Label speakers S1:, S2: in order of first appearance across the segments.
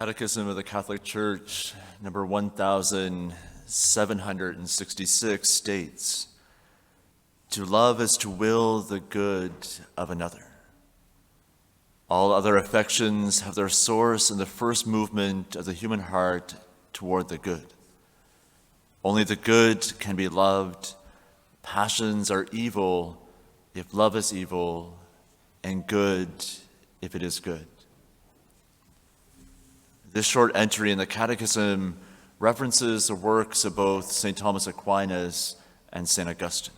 S1: Catechism of the Catholic Church, number 1766, states, "To love is to will the good of another. All other affections have their source in the first movement of the human heart toward the good. Only the good can be loved. Passions are evil if love is evil, and good if it is good." This short entry in the Catechism references the works of both St. Thomas Aquinas and St. Augustine.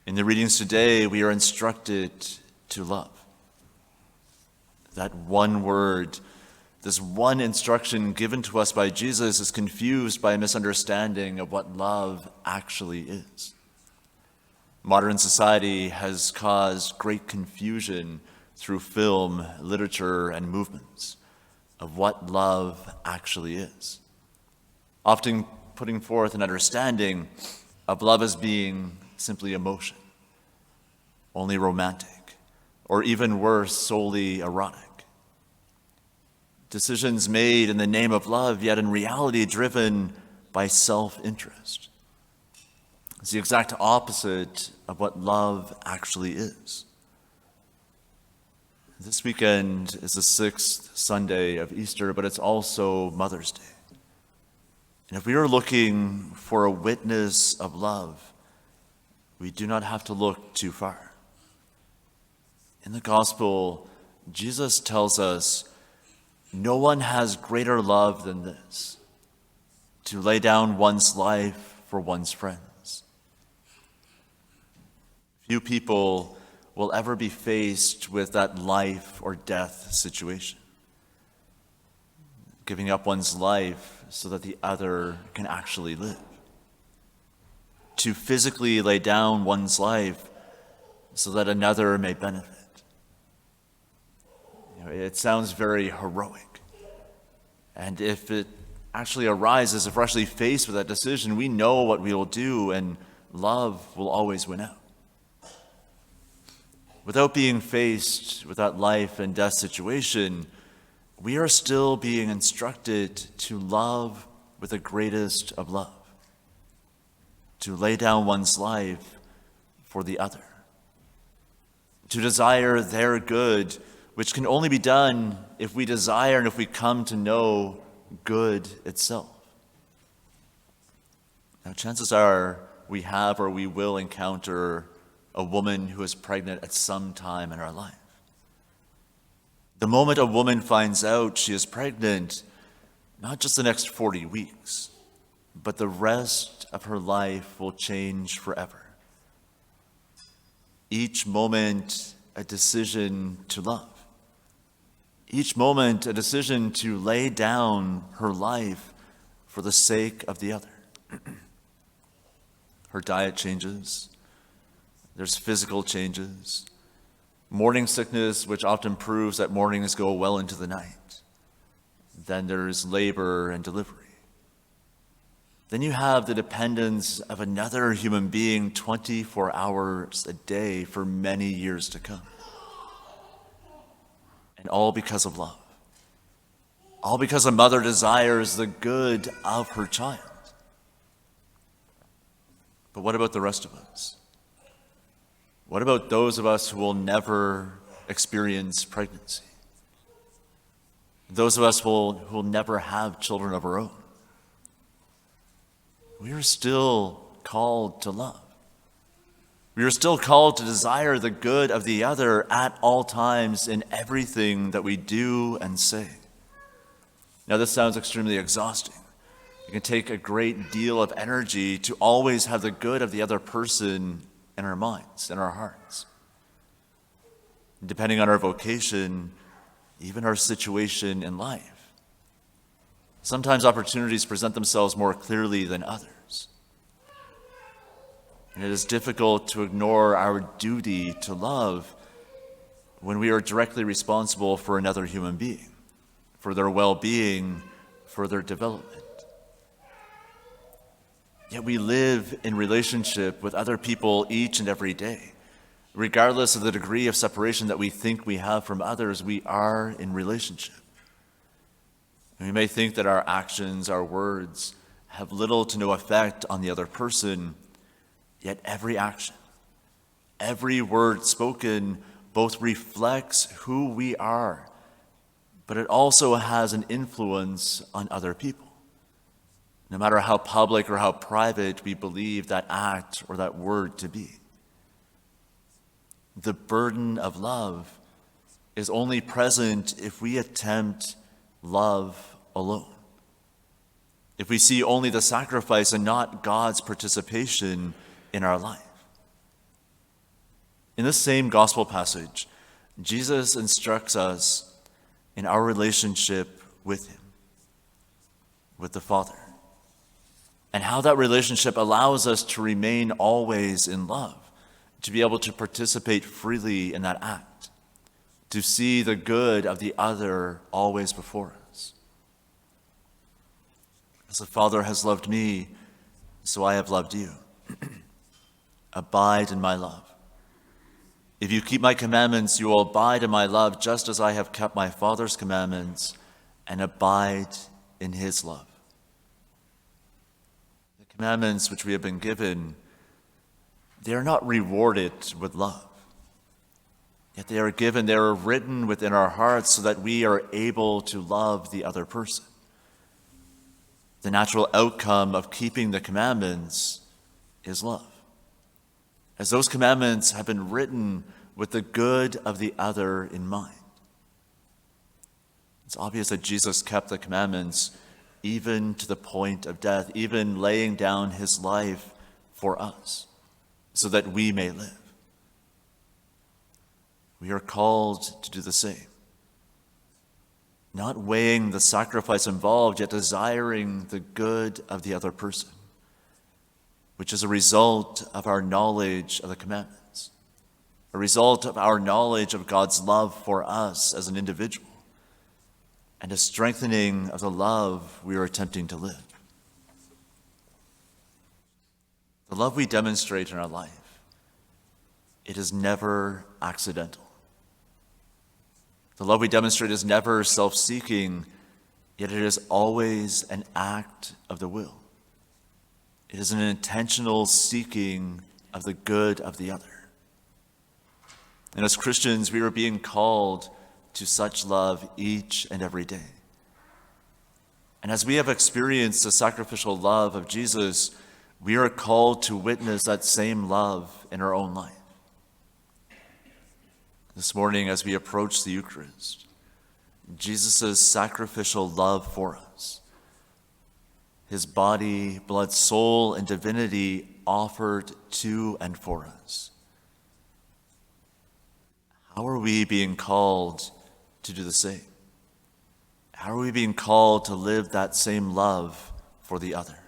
S1: In the readings today, we are instructed to love. That one word, this one instruction given to us by Jesus, is confused by a misunderstanding of what love actually is. Modern society has caused great confusion through film, literature, and movements of what love actually is, often putting forth an understanding of love as being simply emotion, only romantic, or even worse, solely erotic. Decisions made in the name of love, yet in reality driven by self-interest. It's the exact opposite of what love actually is. This weekend is the 6th Sunday of Easter, but it's also Mother's Day. And if we are looking for a witness of love, we do not have to look too far. In the Gospel, Jesus tells us, "No one has greater love than this, to lay down one's life for one's friends." Few people will ever be faced with that life or death situation. Giving up one's life so that the other can actually live. To physically lay down one's life so that another may benefit. It sounds very heroic. And if it actually arises, if we're actually faced with that decision, we know what we will do, and love will always win out. Without being faced with that life and death situation, we are still being instructed to love with the greatest of love, to lay down one's life for the other, to desire their good, which can only be done if we desire and if we come to know good itself. Now, chances are we have or we will encounter a woman who is pregnant at some time in our life. The moment a woman finds out she is pregnant, not just the next 40 weeks, but the rest of her life will change forever. Each moment, a decision to love. Each moment, a decision to lay down her life for the sake of the other. Her diet changes. There's physical changes, morning sickness, which often proves that mornings go well into the night. Then there's labor and delivery. Then you have the dependence of another human being 24 hours a day for many years to come. And all because of love. All because a mother desires the good of her child. But what about the rest of us? What about those of us who will never experience pregnancy? Those of us who will never have children of our own? We are still called to love. We are still called to desire the good of the other at all times in everything that we do and say. Now, this sounds extremely exhausting. It can take a great deal of energy to always have the good of the other person in our minds, in our hearts. Depending on our vocation, even our situation in life. Sometimes opportunities present themselves more clearly than others. And it is difficult to ignore our duty to love when we are directly responsible for another human being, for their well-being, for their development. Yet we live in relationship with other people each and every day. Regardless of the degree of separation that we think we have from others, we are in relationship. And we may think that our actions, our words, have little to no effect on the other person, yet every action, every word spoken both reflects who we are, but it also has an influence on other people. No matter how public or how private we believe that act or that word to be. The burden of love is only present if we attempt love alone. If we see only the sacrifice and not God's participation in our life. In this same gospel passage, Jesus instructs us in our relationship with him, with the Father, and how that relationship allows us to remain always in love, to be able to participate freely in that act, to see the good of the other always before us. As the Father has loved me, so I have loved you. Abide in my love. If you keep my commandments, you will abide in my love, just as I have kept my Father's commandments and abide in his love. The commandments which we have been given, they are not rewarded with love. Yet they are given, they are written within our hearts so that we are able to love the other person. The natural outcome of keeping the commandments is love. As those commandments have been written with the good of the other in mind. It's obvious that Jesus kept the commandments even to the point of death, even laying down his life for us, so that we may live. We are called to do the same. Not weighing the sacrifice involved, yet desiring the good of the other person, which is a result of our knowledge of the commandments, a result of our knowledge of God's love for us as an individual, and a strengthening of the love we are attempting to live. The love we demonstrate in our life, it is never accidental. The love we demonstrate is never self-seeking, yet it is always an act of the will. It is an intentional seeking of the good of the other. And as Christians, we are being called to such love each and every day. And as we have experienced the sacrificial love of Jesus, we are called to witness that same love in our own life. This morning, as we approach the Eucharist, Jesus' sacrificial love for us, his body, blood, soul, and divinity offered to and for us. How are we being called to do the same? How are we being called to live that same love for the other?